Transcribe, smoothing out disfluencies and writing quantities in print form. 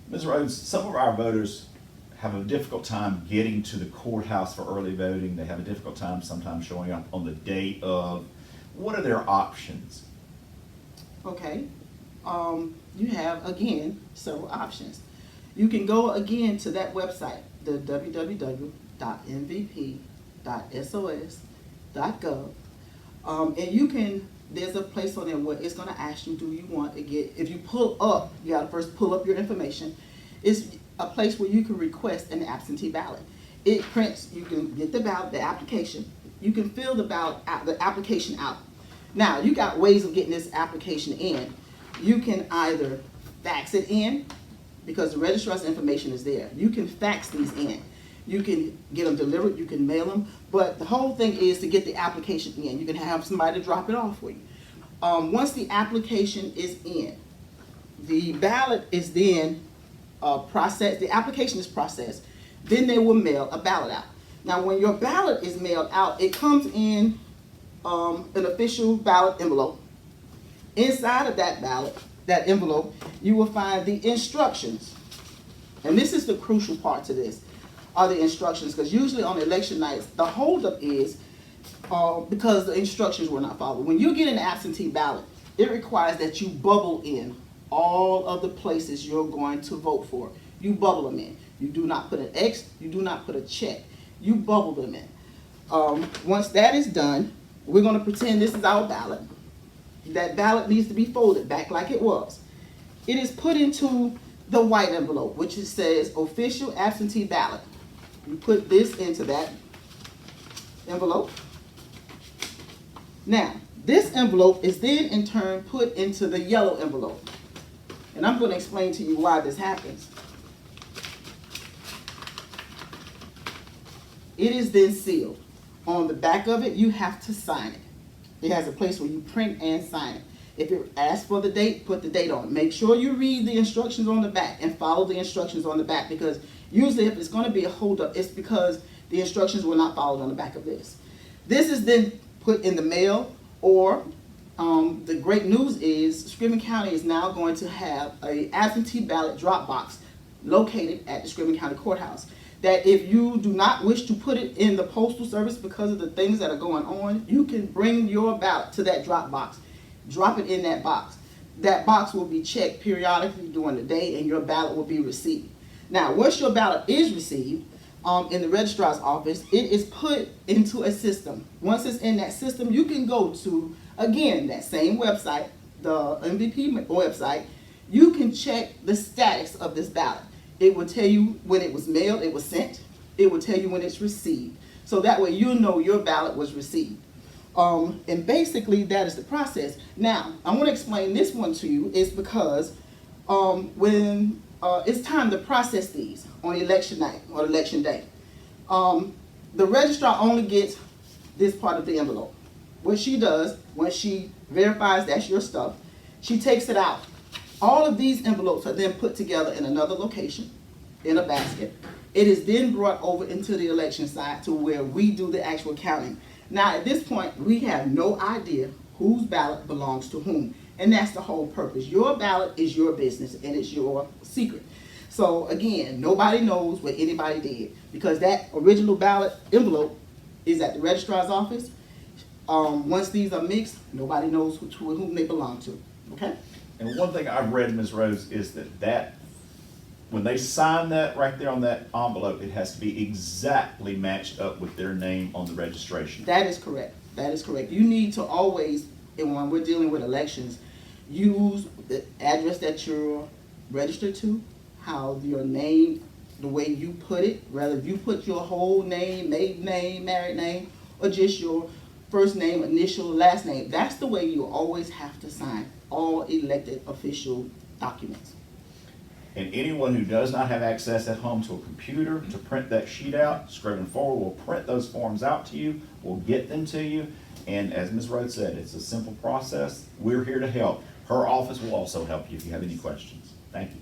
Ms. Rhodes, some of our voters have a difficult time getting to the courthouse for early voting. They have a difficult time sometimes showing up on the day of. What are their options? Okay, you have, again, several options. You can go again to that website, the www.mvp.sos.gov, and you can, there's a place on there where it's gonna ask you, do you want to get, if you pull up, you gotta first pull up your information. It's a place where you can request an absentee ballot. It prints, you can get the ballot, the application. You can fill the ballot, the application out. Now, you got ways of getting this application in. You can either fax it in, because the registrar's information is there. You can fax these in. You can get them delivered, you can mail them, but the whole thing is to get the application in. You can have somebody drop it off for you. Once the application is in, the ballot is then processed, the application is processed, then they will mail a ballot out. Now, when your ballot is mailed out, it comes in an official ballot envelope. Inside of that ballot, that envelope, you will find the instructions. And this is the crucial part to this, are the instructions, because usually on election nights, the holdup is because the instructions were not followed. When you get an absentee ballot, it requires that you bubble in all of the places you're going to vote for. You bubble them in. You do not put an X, you do not put a check. You bubble them in. Once that is done, we're going to pretend this is our ballot. That ballot needs to be folded back like it was. It is put into the white envelope, which it says official absentee ballot. You put this into that envelope. Now, this envelope is then in turn put into the yellow envelope. And I'm going to explain to you why this happens. It is then sealed. On the back of it, you have to sign it. It has a place where you print and sign it. If it asks for the date, put the date on it. Make sure you read the instructions on the back and follow the instructions on the back, because usually if it's going to be a holdup, it's because the instructions were not followed on the back of this. This is then put in the mail, or the great news is Scriven County is now going to have an absentee ballot drop box located at the Scriven County Courthouse. That if you do not wish to put it in the Postal Service because of the things that are going on, you can bring your ballot to that drop box. Drop it in that box. That box will be checked periodically during the day, and your ballot will be received. Now, once your ballot is received in the registrar's office, it is put into a system. Once it's in that system, you can go to, again, that same website, the MVP website. You can check the status of this ballot. It will tell you when it was mailed, it was sent. It will tell you when it's received. So that way you know your ballot was received. And basically that is the process. Now, I want to explain this one to you is because when it's time to process these on election night or election day, the registrar only gets this part of the envelope. What she does, when she verifies that's your stuff, she takes it out. All of these envelopes are then put together in another location, in a basket. It is then brought over into the election site to where we do the actual counting. Now, at this point, we have no idea whose ballot belongs to whom. And that's the whole purpose. Your ballot is your business, and it's your secret. So, again, nobody knows what anybody did, because that original ballot envelope is at the registrar's office. Once these are mixed, nobody knows whom they belong to. Okay? And one thing I've read, Ms. Rose, is that when they sign that right there on that envelope, it has to be exactly matched up with their name on the registration. That is correct. That is correct. You need to always, and when we're dealing with elections, use the address that you're registered to, how your name, the way you put it, whether you put your whole name, maiden name, married name, or just your first name, initial, last name. That's the way you always have to sign all elected official documents. And anyone who does not have access at home to a computer to print that sheet out, Scriven Forward will print those forms out to you, we'll get them to you, and as Ms. Rhodes said, it's a simple process. We're here to help. Her office will also help you if you have any questions. Thank you.